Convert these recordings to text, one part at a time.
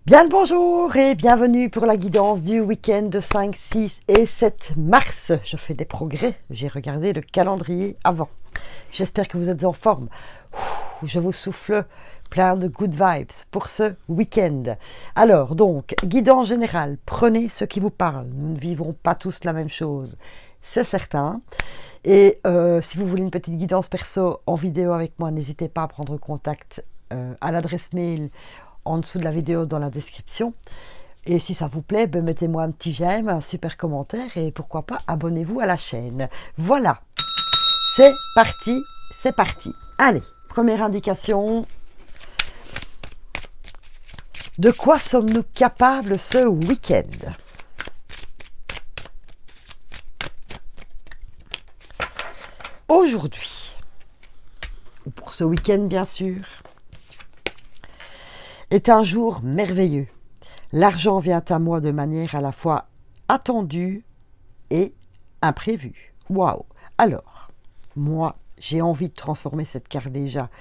Bien le bonjour et bienvenue pour la guidance du week-end de 5, 6 et 7 mars. Je fais des progrès, j'ai regardé le calendrier avant. J'espère que vous êtes en forme. Je vous souffle plein de good vibes pour ce week-end. Alors donc, guidance générale, prenez ce qui vous parle. Nous ne vivons pas tous la même chose, c'est certain. Et si vous voulez une petite guidance perso en vidéo avec moi, n'hésitez pas à prendre contact à l'adresse mail en dessous de la vidéo dans la description. Et si ça vous plaît, mettez-moi un petit j'aime, un super commentaire et pourquoi pas abonnez-vous à la chaîne. Voilà, c'est parti, c'est parti. Allez, première indication. De quoi sommes-nous capables ce week-end? Aujourd'hui, ou pour ce week-end bien sûr, est un jour merveilleux. L'argent vient à moi de manière à la fois attendue et imprévue. Waouh! Alors, moi, j'ai envie de transformer cette carte déjà.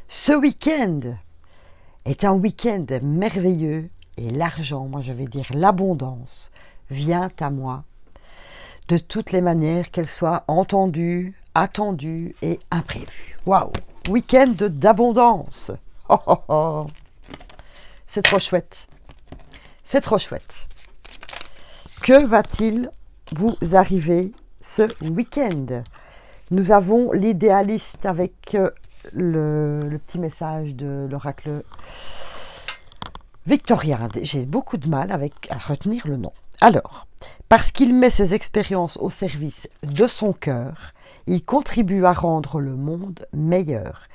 Ce week-end est un week-end merveilleux et l'argent, moi je vais dire l'abondance, vient à moi de toutes les manières, qu'elle soit entendue, attendue et imprévue. Waouh! Week-end d'abondance! Oh, oh, oh. C'est trop chouette. C'est trop chouette. Que va-t-il vous arriver ce week-end? Nous avons l'idéaliste avec le petit message de l'oracle victorien. J'ai beaucoup de mal à retenir le nom. Alors, parce qu'il met ses expériences au service de son cœur, il contribue à rendre le monde meilleur.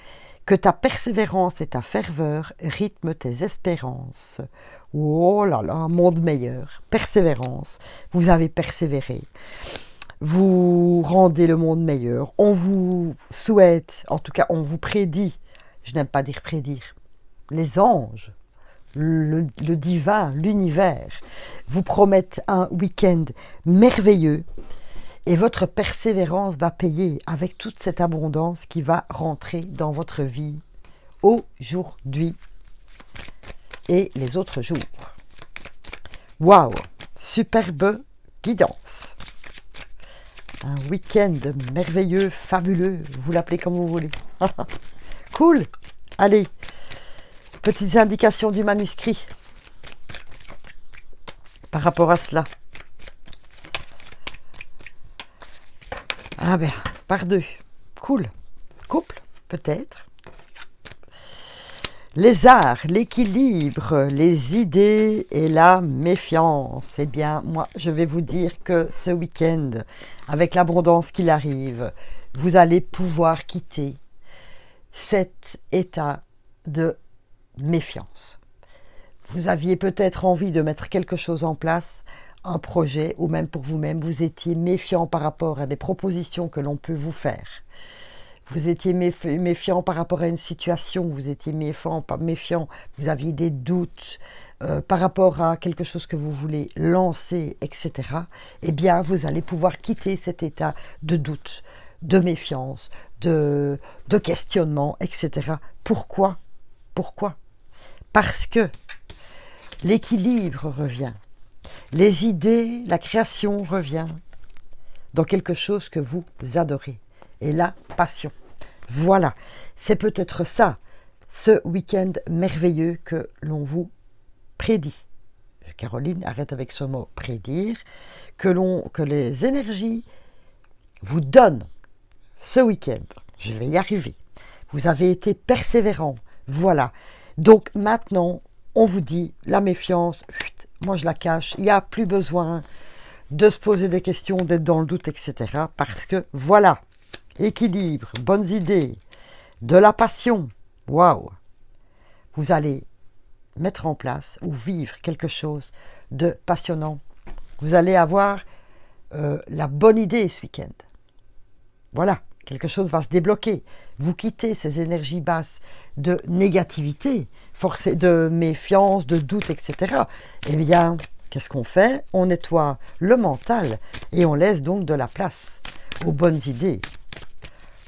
Que ta persévérance et ta ferveur rythment tes espérances. Oh là là, un monde meilleur. Persévérance. Vous avez persévéré. Vous rendez le monde meilleur. On vous souhaite, en tout cas on vous prédit, je n'aime pas dire prédire, les anges, le divin, l'univers, vous promettent un week-end merveilleux. Et votre persévérance va payer avec toute cette abondance qui va rentrer dans votre vie aujourd'hui et les autres jours. Waouh! Superbe guidance. Un week-end merveilleux, fabuleux, vous l'appelez comme vous voulez. Cool! Allez, petites indications du manuscrit par rapport à cela. Ah ben, par deux. Cool. Couple, peut-être. Les arts, l'équilibre, les idées et la méfiance. Eh bien, moi, je vais vous dire que ce week-end, avec l'abondance qu'il arrive, vous allez pouvoir quitter cet état de méfiance. Vous aviez peut-être envie de mettre quelque chose en place, un projet, ou même pour vous-même, vous étiez méfiant par rapport à des propositions que l'on peut vous faire. Vous étiez méfiant par rapport à une situation, vous étiez méfiant, vous aviez des doutes par rapport à quelque chose que vous voulez lancer, etc. Eh bien, vous allez pouvoir quitter cet état de doute, de méfiance, de questionnement, etc. Pourquoi? Pourquoi? Parce que l'équilibre revient. Les idées, la création revient dans quelque chose que vous adorez. Et la passion. Voilà, c'est peut-être ça, ce week-end merveilleux que l'on vous prédit. Caroline, arrête avec ce mot prédire. Que les énergies vous donnent ce week-end. Je vais y arriver. Vous avez été persévérant. Voilà. Donc maintenant, on vous dit la méfiance, moi je la cache, il n'y a plus besoin de se poser des questions, d'être dans le doute, etc. Parce que voilà, équilibre, bonnes idées, de la passion, waouh! Vous allez mettre en place ou vivre quelque chose de passionnant. Vous allez avoir la bonne idée ce week-end. Voilà, quelque chose va se débloquer. Vous quittez ces énergies basses de négativité, de méfiance, de doute, etc. Eh bien, qu'est-ce qu'on fait? On nettoie le mental et on laisse donc de la place aux bonnes idées.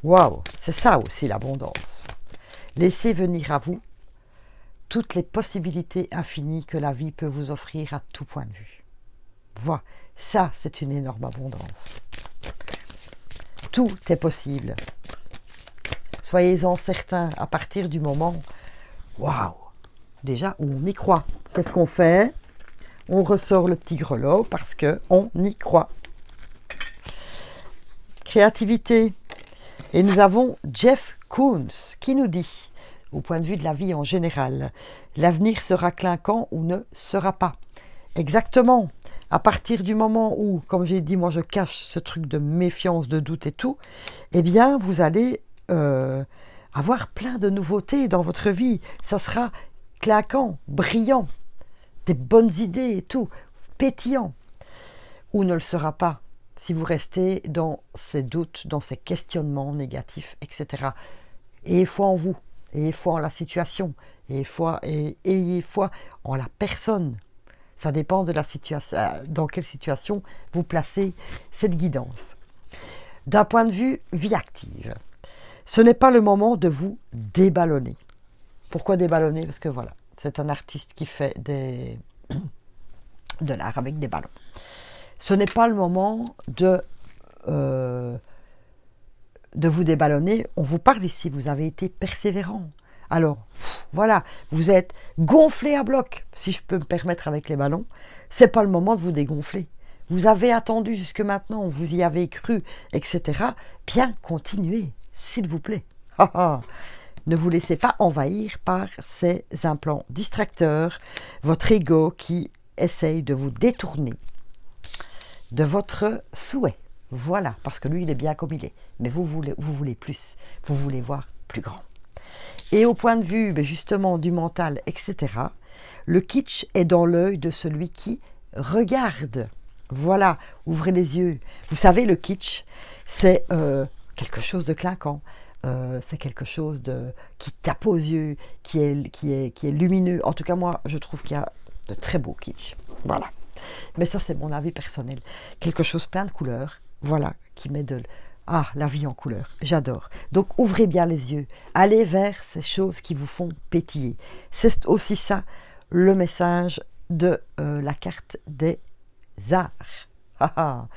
Waouh, c'est ça aussi l'abondance. Laissez venir à vous toutes les possibilités infinies que la vie peut vous offrir à tout point de vue. Voilà, ça c'est une énorme abondance. Tout est possible. Soyez-en certains à partir du moment, waouh, déjà où on y croit. Qu'est-ce qu'on fait? On ressort le petit grelot parce qu'on y croit. Créativité. Et nous avons Jeff Koons qui nous dit, au point de vue de la vie en général, l'avenir sera clinquant ou ne sera pas. Exactement. À partir du moment où, comme j'ai dit, moi je cache ce truc de méfiance, de doute et tout, eh bien vous allez avoir plein de nouveautés dans votre vie. Ça sera clinquant, brillant, des bonnes idées et tout, pétillant. Ou ne le sera pas si vous restez dans ces doutes, dans ces questionnements négatifs, etc. Ayez foi en vous, ayez foi en la situation, ayez foi en la personne. Ça dépend de la situation, dans quelle situation vous placez cette guidance. D'un point de vue vie active, ce n'est pas le moment de vous déballonner. Pourquoi déballonner? Parce que voilà, c'est un artiste qui fait de l'art avec des ballons. Ce n'est pas le moment de vous déballonner. On vous parle ici, vous avez été persévérant. Alors, voilà, vous êtes gonflé à bloc, si je peux me permettre avec les ballons. C'est pas le moment de vous dégonfler. Vous avez attendu jusque maintenant, vous y avez cru, etc. Bien, continuez, s'il vous plaît. Ne vous laissez pas envahir par ces implants distracteurs, votre ego qui essaye de vous détourner de votre souhait. Voilà, parce que lui, il est bien comme il est. Mais vous voulez plus, vous voulez voir plus grand. Et au point de vue, justement, du mental, etc., le kitsch est dans l'œil de celui qui regarde. Voilà, ouvrez les yeux. Vous savez, le kitsch, c'est quelque chose de clinquant. C'est quelque chose qui tape aux yeux, qui est lumineux. En tout cas, moi, je trouve qu'il y a de très beaux kitsch. Voilà. Mais ça, c'est mon avis personnel. Quelque chose plein de couleurs, voilà, qui met la vie en couleurs. J'adore. Donc, ouvrez bien les yeux. Allez vers ces choses qui vous font pétiller. C'est aussi ça, le message de la carte des arts.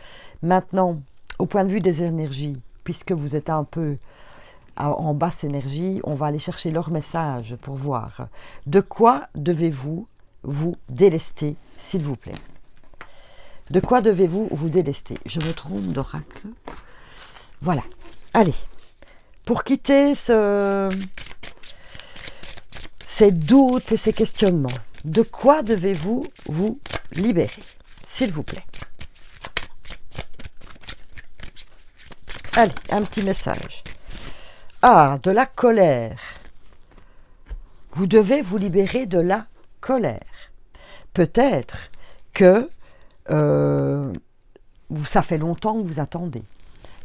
Maintenant, au point de vue des énergies, puisque vous êtes un peu en basse énergie, on va aller chercher leur message pour voir. De quoi devez-vous vous délester, s'il vous plaît? De quoi devez-vous vous délester? Je me trompe d'oracle. Voilà. Allez. Pour quitter ces doutes et ces questionnements, de quoi devez-vous vous libérer, s'il vous plaît? Allez, un petit message. Ah, de la colère. Vous devez vous libérer de la colère. Peut-être que ça fait longtemps que vous attendez.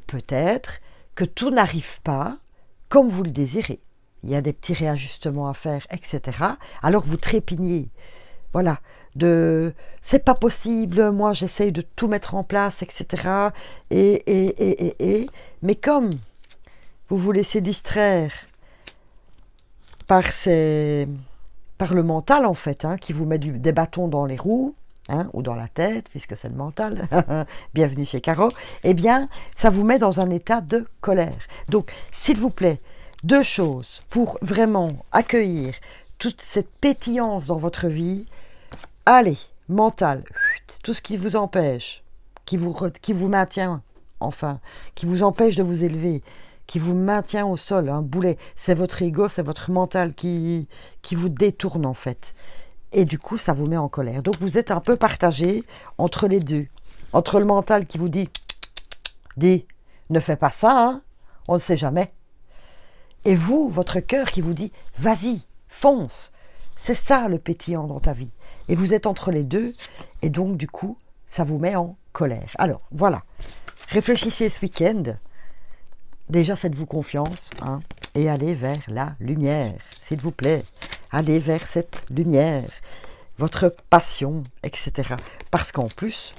Peut-être que tout n'arrive pas comme vous le désirez. Il y a des petits réajustements à faire, etc. Alors vous trépignez. Voilà. C'est pas possible, moi j'essaye de tout mettre en place, etc. Mais comme vous vous laissez distraire par le mental, en fait, qui vous met des bâtons dans les roues, ou dans la tête, puisque c'est le mental, bienvenue chez Caro, eh bien, ça vous met dans un état de colère. Donc, s'il vous plaît, 2 choses pour vraiment accueillir toute cette pétillance dans votre vie. Allez, mental, tout ce qui vous empêche, qui vous maintient, enfin, qui vous empêche de vous élever, qui vous maintient au sol, un boulet, c'est votre ego, c'est votre mental qui vous détourne, en fait. Et du coup, ça vous met en colère. Donc, vous êtes un peu partagé entre les deux. Entre le mental qui vous dit, ne fais pas ça, on ne sait jamais. Et vous, votre cœur qui vous dit, vas-y, fonce. C'est ça le pétillant dans ta vie. Et vous êtes entre les deux, et donc, du coup, ça vous met en colère. Alors, voilà. Réfléchissez ce week-end. Déjà, faites-vous confiance, et allez vers la lumière, s'il vous plaît. Allez vers cette lumière, votre passion, etc. Parce qu'en plus,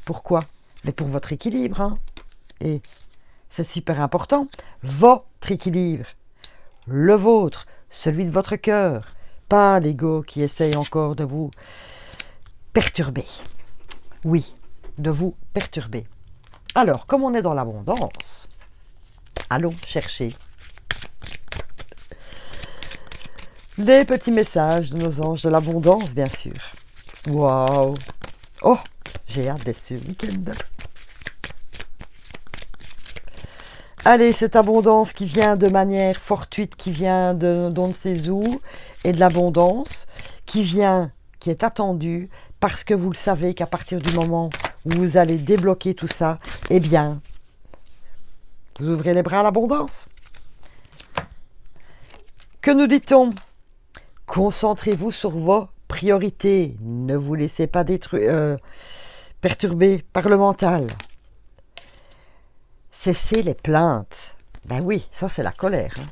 pourquoi? Mais pour votre équilibre, et c'est super important, votre équilibre, le vôtre, celui de votre cœur, pas l'ego qui essaye encore de vous perturber. Oui, de vous perturber. Alors, comme on est dans l'abondance, allons chercher les petits messages de nos anges de l'abondance, bien sûr. Waouh! Oh, j'ai hâte d'être ce week-end. Allez, cette abondance qui vient de manière fortuite, qui vient d'on ne sait où, et de l'abondance, qui est attendue, parce que vous le savez qu'à partir du moment où vous allez débloquer tout ça, eh bien, vous ouvrez les bras à l'abondance. Que nous dit-on? Concentrez-vous sur vos priorités. Ne vous laissez pas perturber par le mental. Cessez les plaintes. Ben oui, ça c'est la colère. Hein.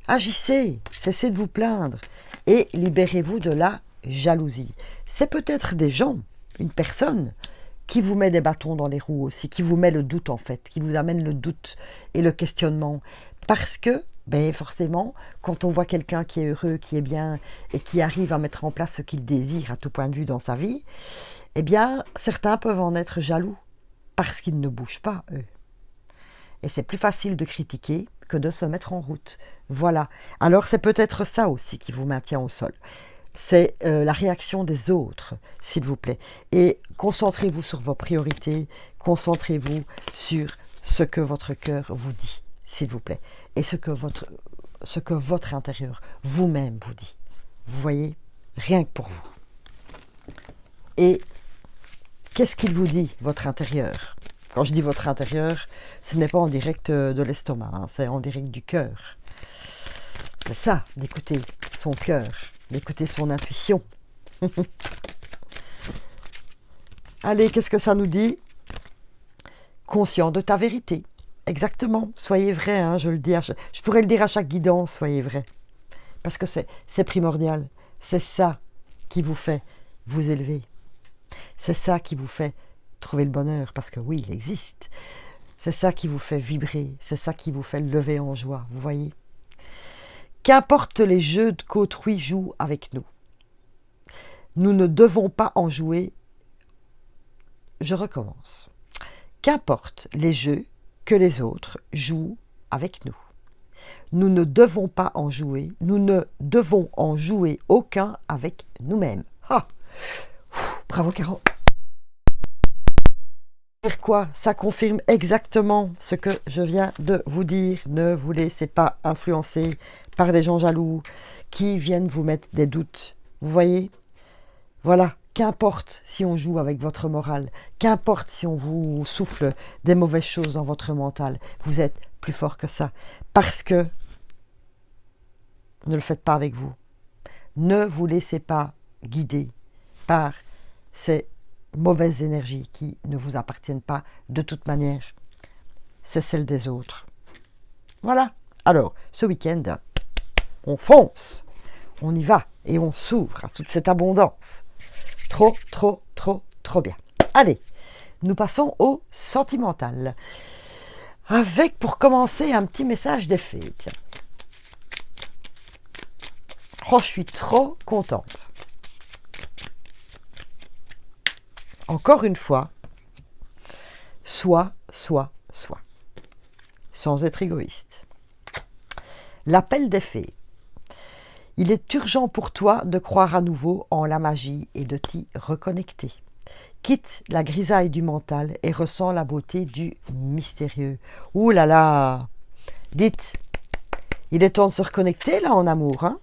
Agissez, cessez de vous plaindre et libérez-vous de la jalousie. C'est peut-être des gens, une personne qui vous met des bâtons dans les roues aussi, qui vous met le doute en fait, qui vous amène le doute et le questionnement. Parce que, ben forcément, quand on voit quelqu'un qui est heureux, qui est bien et qui arrive à mettre en place ce qu'il désire à tout point de vue dans sa vie, eh bien, certains peuvent en être jaloux parce qu'ils ne bougent pas, eux. Et c'est plus facile de critiquer que de se mettre en route. Voilà. Alors, c'est peut-être ça aussi qui vous maintient au sol. C'est la réaction des autres, s'il vous plaît. Et concentrez-vous sur vos priorités, concentrez-vous sur ce que votre cœur vous dit, s'il vous plaît. Et ce que votre intérieur, vous-même, vous dit. Vous voyez? Rien que pour vous. Et qu'est-ce qu'il vous dit, votre intérieur? Quand je dis votre intérieur, ce n'est pas en direct de l'estomac, hein, c'est en direct du cœur. C'est ça, d'écouter son cœur, d'écouter son intuition. Allez, qu'est-ce que ça nous dit? Conscient de ta vérité. Exactement, soyez vrai, hein, je le dis, je pourrais le dire à chaque guidance, soyez vrai. Parce que c'est primordial, c'est ça qui vous fait vous élever. C'est ça qui vous fait trouver le bonheur, parce que oui, il existe. C'est ça qui vous fait vibrer, c'est ça qui vous fait lever en joie, vous voyez. Qu'importe les jeux qu'autrui joue avec nous, nous ne devons pas en jouer. Je recommence. Qu'importe les jeux que les autres jouent avec nous, nous ne devons pas en jouer, nous ne devons en jouer aucun avec nous-mêmes. Ah, bravo Caro. Quoi? Ça confirme exactement ce que je viens de vous dire. Ne vous laissez pas influencer par des gens jaloux qui viennent vous mettre des doutes. Vous voyez? Voilà. Qu'importe si on joue avec votre morale, qu'importe si on vous souffle des mauvaises choses dans votre mental, vous êtes plus fort que ça. Parce que ne le faites pas avec vous. Ne vous laissez pas guider par ces mauvaises énergies qui ne vous appartiennent pas de toute manière. C'est celle des autres. Voilà. Alors, ce week-end, on fonce, on y va et on s'ouvre à toute cette abondance. Trop, trop, trop, trop bien. Allez, nous passons au sentimental. Avec, pour commencer, un petit message des fées. Tiens. Oh, je suis trop contente. Encore une fois, soit, sans être égoïste. L'appel des fées. Il est urgent pour toi de croire à nouveau en la magie et de t'y reconnecter. Quitte la grisaille du mental et ressens la beauté du mystérieux. Ouh là là! Dites, il est temps de se reconnecter là en amour, hein?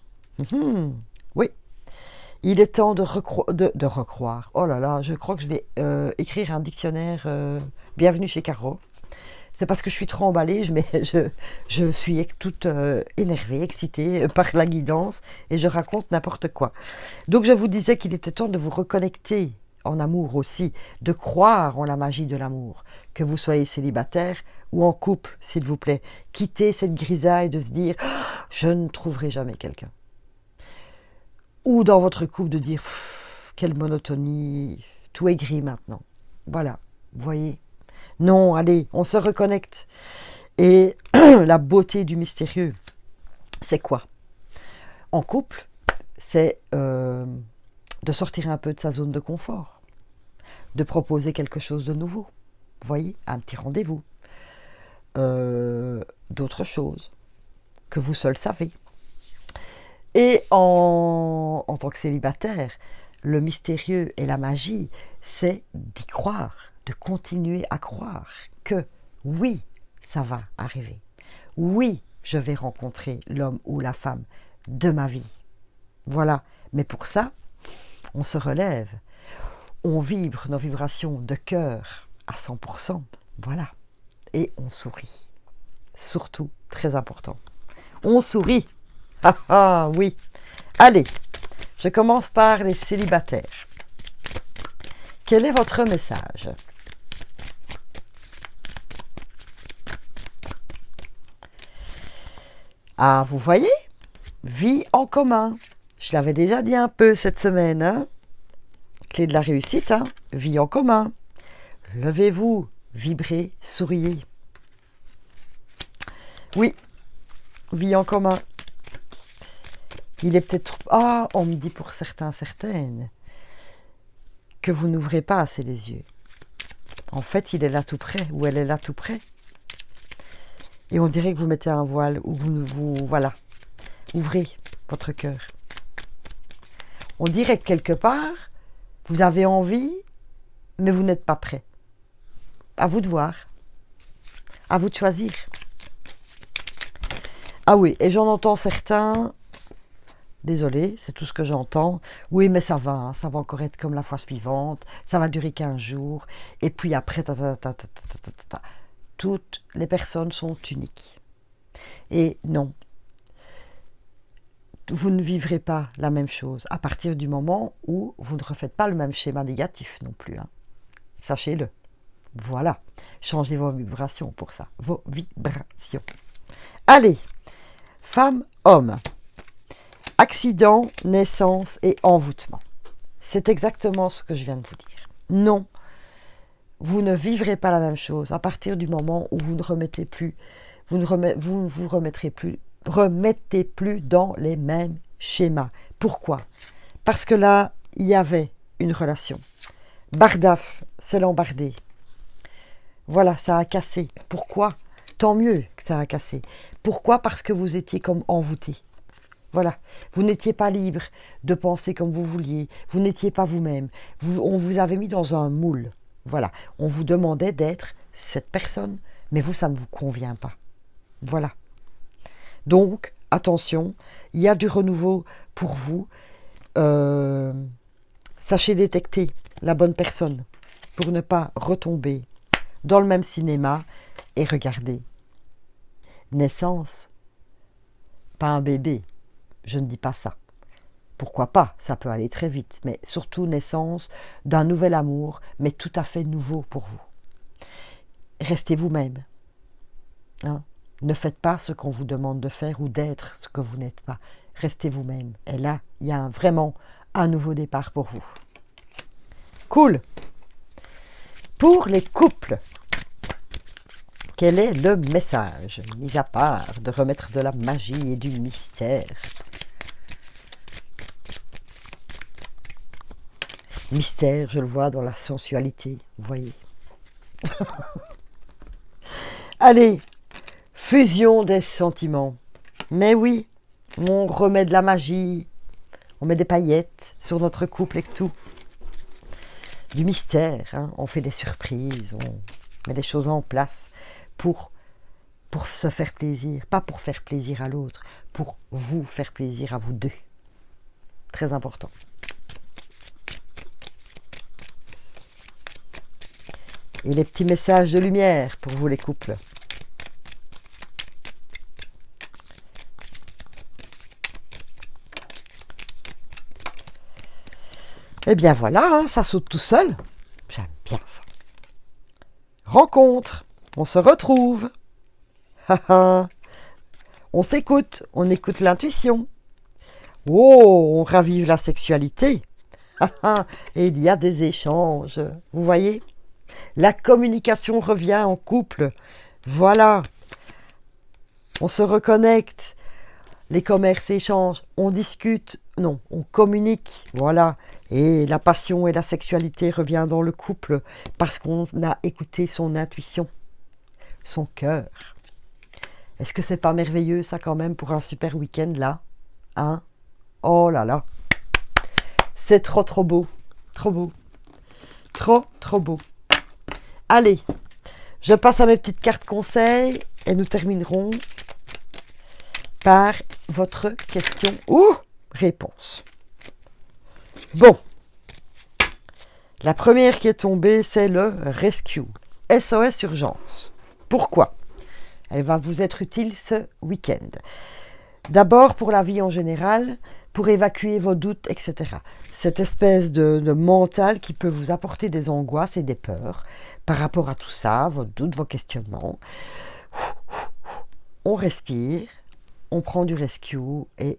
Oui. Il est temps de recroire. Oh là là, je crois que je vais écrire un dictionnaire. Bienvenue chez Caro. C'est parce que je suis trop emballée, je suis toute énervée, excitée par la guidance et je raconte n'importe quoi. Donc je vous disais qu'il était temps de vous reconnecter en amour aussi, de croire en la magie de l'amour, que vous soyez célibataire ou en couple, s'il vous plaît. Quittez cette grisaille de se dire « je ne trouverai jamais quelqu'un ». Ou dans votre couple de dire « quelle monotonie, tout est gris maintenant ». Voilà, vous voyez. Non, allez, on se reconnecte. Et la beauté du mystérieux, c'est quoi? en couple, c'est de sortir un peu de sa zone de confort, de proposer quelque chose de nouveau. Vous voyez, un petit rendez-vous, d'autres choses que vous seul savez. Et en tant que célibataire, le mystérieux et la magie, c'est d'y croire, de continuer à croire que oui, ça va arriver. Oui, je vais rencontrer l'homme ou la femme de ma vie. Voilà. Mais pour ça, on se relève. On vibre nos vibrations de cœur à 100%. Voilà. Et on sourit. Surtout, très important. On sourit. Ah ah, oui. Allez, je commence par les célibataires. Quel est votre message? Ah, vous voyez? Vie en commun. Je l'avais déjà dit un peu cette semaine. Hein? Clé de la réussite, hein? Vie en commun. Levez-vous, vibrez, souriez. Oui, vie en commun. Il est peut-être... Ah, on me dit pour certains, certaines, que vous n'ouvrez pas assez les yeux. En fait, il est là tout près, ou elle est là tout près. Et on dirait que vous mettez un voile, ou voilà, ouvrez votre cœur. On dirait que quelque part, vous avez envie, mais vous n'êtes pas prêt. À vous de voir. À vous de choisir. Ah oui, et j'en entends certains... Désolée, c'est tout ce que j'entends. Oui, mais ça va, hein, ça va encore être comme la fois suivante. Ça va durer 15 jours. Et puis après, toutes les personnes sont uniques. Et non, vous ne vivrez pas la même chose à partir du moment où vous ne refaites pas le même schéma négatif non plus. Hein. Sachez-le. Voilà. Changez vos vibrations pour ça. Vos vibrations. Allez, femme, homme. Accident, naissance et envoûtement. C'est exactement ce que je viens de vous dire. Non, vous ne vivrez pas la même chose à partir du moment où vous ne remettez plus, vous vous remettrez plus, remettez plus dans les mêmes schémas. Pourquoi? Parce que là, il y avait une relation. Bardaf, c'est l'embardé. Voilà, ça a cassé. Pourquoi? Tant mieux que ça a cassé. Pourquoi? Parce que vous étiez comme envoûté. Voilà, vous n'étiez pas libre de penser comme vous vouliez, vous n'étiez pas vous-même, on vous avait mis dans un moule. Voilà, on vous demandait d'être cette personne, mais vous, ça ne vous convient pas. Voilà. Donc, attention, il y a du renouveau pour vous. Sachez détecter la bonne personne pour ne pas retomber dans le même cinéma et regarder. Naissance, pas un bébé. Je ne dis pas ça. Pourquoi pas? Ça peut aller très vite. Mais surtout naissance d'un nouvel amour, mais tout à fait nouveau pour vous. Restez vous-même. Hein? Ne faites pas ce qu'on vous demande de faire ou d'être ce que vous n'êtes pas. Restez vous-même. Et là, il y a vraiment un nouveau départ pour vous. Cool. Pour les couples, quel est le message? Mis à part de remettre de la magie et du mystère. Mystère, je le vois dans la sensualité, vous voyez. Allez, fusion des sentiments. Mais oui, on remet de la magie, on met des paillettes sur notre couple et tout. Du mystère, hein, on fait des surprises, on met des choses en place pour se faire plaisir. Pas pour faire plaisir à l'autre, pour vous faire plaisir à vous deux. Très important. Et les petits messages de lumière pour vous les couples. Eh bien voilà, hein, ça saute tout seul. J'aime bien ça. Rencontre, on se retrouve. On s'écoute, on écoute l'intuition. Oh, on ravive la sexualité. Et il y a des échanges. Vous voyez? La communication revient en couple. Voilà. On se reconnecte. les commerces échangent, on discute, non, on communique, voilà. Et la passion et la sexualité reviennent dans le couple parce qu'on a écouté son intuition, son cœur. Est-ce que c'est pas merveilleux ça quand même pour un super week-end là, hein? Oh là là, c'est trop trop beau, trop beau, trop beau. Allez, je passe à mes petites cartes conseils et nous terminerons par votre question ou réponse. Bon, la première qui est tombée, c'est le Rescue, SOS Urgence. Pourquoi? Elle va vous être utile ce week-end. D'abord pour la vie en général, pour évacuer vos doutes, etc. Cette espèce de mental qui peut vous apporter des angoisses et des peurs par rapport à tout ça, vos doutes, vos questionnements. On respire, on prend du rescue et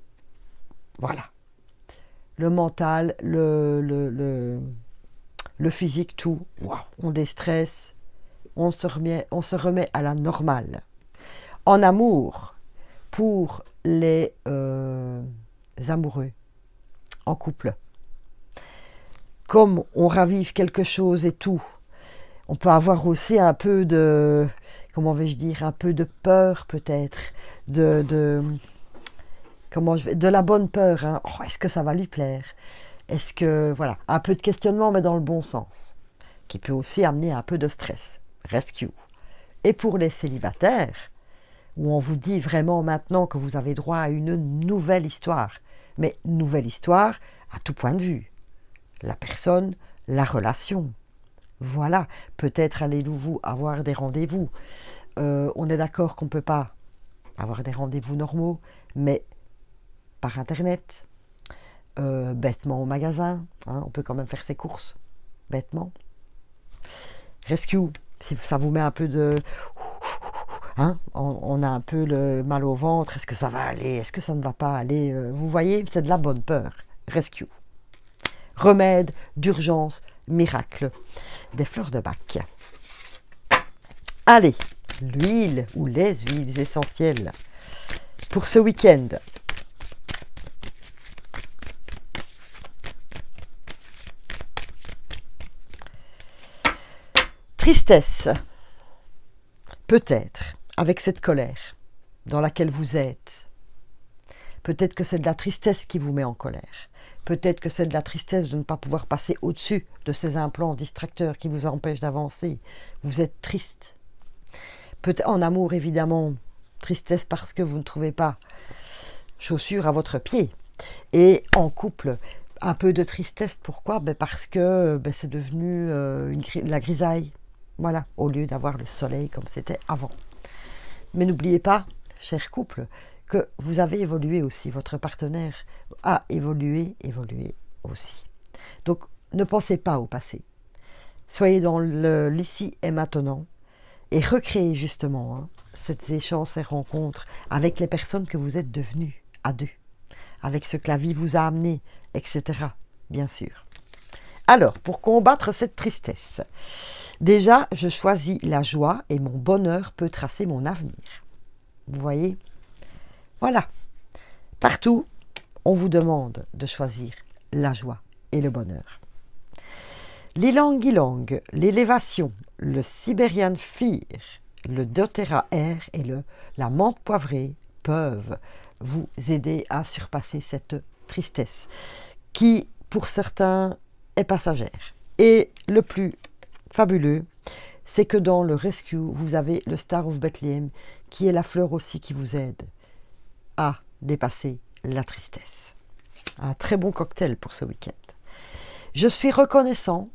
voilà. Le mental, le physique, tout, wow, on déstresse, on se remet à la normale. En amour, pour les amoureux, en couple, comme on ravive quelque chose et tout, on peut avoir aussi un peu de, comment vais-je dire, un peu de peur peut-être, de la bonne peur, hein. Oh, est-ce que ça va lui plaire? Est-ce que, voilà, un peu de questionnement mais dans le bon sens, qui peut aussi amener un peu de stress, rescue. Et pour les célibataires, où on vous dit vraiment maintenant que vous avez droit à une nouvelle histoire, mais nouvelle histoire à tout point de vue, la personne, la relation. Voilà, peut-être allez-vous avoir des rendez-vous. On est d'accord qu'on ne peut pas avoir des rendez-vous normaux, mais par Internet, bêtement au magasin, hein, on peut quand même faire ses courses, bêtement. Rescue, si ça vous met un peu de... Hein, on a un peu le mal au ventre, est-ce que ça va aller, est-ce que ça ne va pas aller, vous voyez, c'est de la bonne peur. Rescue. Remède d'urgence, miracle, des fleurs de Bach. Allez, l'huile ou les huiles essentielles pour ce week-end. Tristesse, peut-être, avec cette colère dans laquelle vous êtes. Peut-être que c'est de la tristesse qui vous met en colère. Peut-être que c'est de la tristesse de ne pas pouvoir passer au-dessus de ces implants distracteurs qui vous empêchent d'avancer. Vous êtes triste. Peut-être en amour, évidemment, tristesse parce que vous ne trouvez pas chaussures à votre pied. Et en couple, un peu de tristesse. Pourquoi? Parce que c'est devenu la grisaille. Voilà, au lieu d'avoir le soleil comme c'était avant. Mais n'oubliez pas, cher couple, que vous avez évolué aussi. Votre partenaire a évolué aussi. Donc, ne pensez pas au passé. Soyez dans l'ici et maintenant et recréez justement ces échanges, ces rencontres avec les personnes que vous êtes devenus à deux, avec ce que la vie vous a amené, etc. Bien sûr. Alors, pour combattre cette tristesse, déjà, je choisis la joie et mon bonheur peut tracer mon avenir. Vous voyez? Voilà. Partout, on vous demande de choisir la joie et le bonheur. L'ilang-ilang, l'élévation, le Siberian Fear, le doTERRA Air et la menthe poivrée peuvent vous aider à surpasser cette tristesse qui, pour certains, est passagère. Et le plus fabuleux, c'est que dans le Rescue, vous avez le Star of Bethlehem, qui est la fleur aussi qui vous aide à dépasser la tristesse. Un très bon cocktail pour ce week-end. Je suis reconnaissante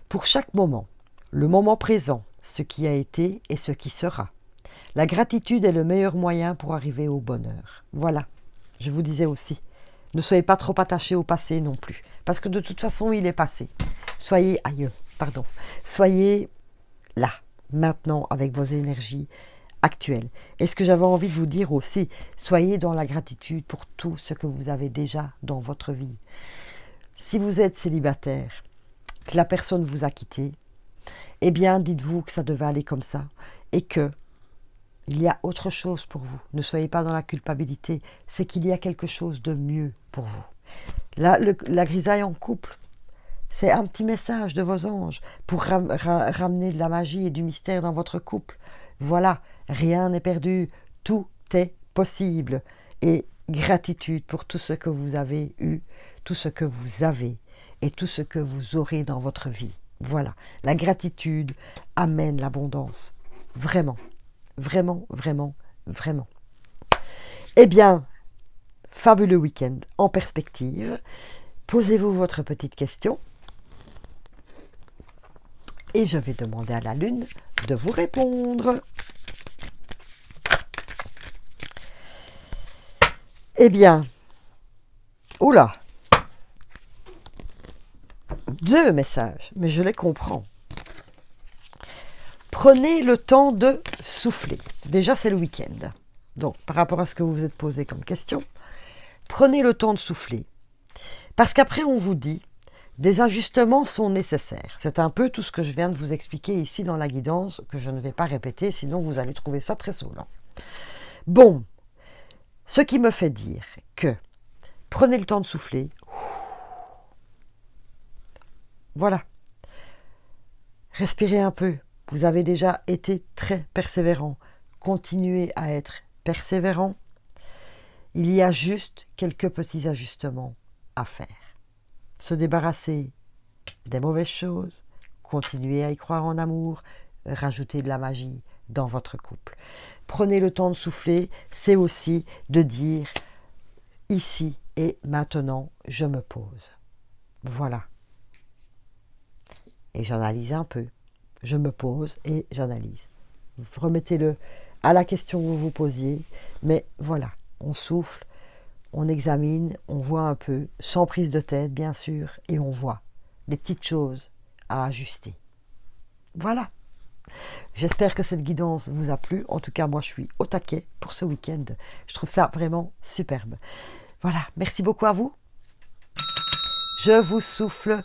pour chaque moment, le moment présent, ce qui a été et ce qui sera. La gratitude est le meilleur moyen pour arriver au bonheur. Voilà, je vous disais aussi. Ne soyez pas trop attachés au passé non plus, parce que de toute façon, il est passé. Soyez là, maintenant, avec vos énergies actuelles. Et ce que j'avais envie de vous dire aussi, soyez dans la gratitude pour tout ce que vous avez déjà dans votre vie. Si vous êtes célibataire, que la personne vous a quitté, eh bien, dites-vous que ça devait aller comme ça et que Il y a autre chose pour vous. Ne soyez pas dans la culpabilité. C'est qu'il y a quelque chose de mieux pour vous. Là, la grisaille en couple, c'est un petit message de vos anges pour ramener de la magie et du mystère dans votre couple. Voilà, rien n'est perdu, tout est possible. Et gratitude pour tout ce que vous avez eu, tout ce que vous avez et tout ce que vous aurez dans votre vie. Voilà, la gratitude amène l'abondance. Vraiment, vraiment, vraiment, vraiment. Eh bien, fabuleux week-end en perspective. Posez-vous votre petite question. Et je vais demander à la Lune de vous répondre. Eh bien, oula, 2 messages, mais je les comprends. Prenez le temps de souffler. Déjà, c'est le week-end. Donc, par rapport à ce que vous vous êtes posé comme question, prenez le temps de souffler. Parce qu'après, on vous dit, des ajustements sont nécessaires. C'est un peu tout ce que je viens de vous expliquer ici dans la guidance, que je ne vais pas répéter, sinon vous allez trouver ça très saoulant. Bon, ce qui me fait dire que prenez le temps de souffler. Voilà. Respirez un peu. Vous avez déjà été très persévérant. Continuez à être persévérant. Il y a juste quelques petits ajustements à faire. Se débarrasser des mauvaises choses, continuer à y croire en amour, rajouter de la magie dans votre couple. Prenez le temps de souffler, c'est aussi de dire ici et maintenant, je me pose. Voilà. Et j'analyse un peu. Je me pose et j'analyse. Remettez-le à la question que vous vous posiez, mais voilà, on souffle. On examine, on voit un peu, sans prise de tête bien sûr, et on voit les petites choses à ajuster. Voilà. J'espère que cette guidance vous a plu. En tout cas, moi je suis au taquet pour ce week-end. Je trouve ça vraiment superbe. Voilà, merci beaucoup à vous. Je vous souffle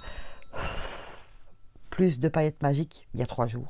plus de paillettes magiques il y a 3 jours.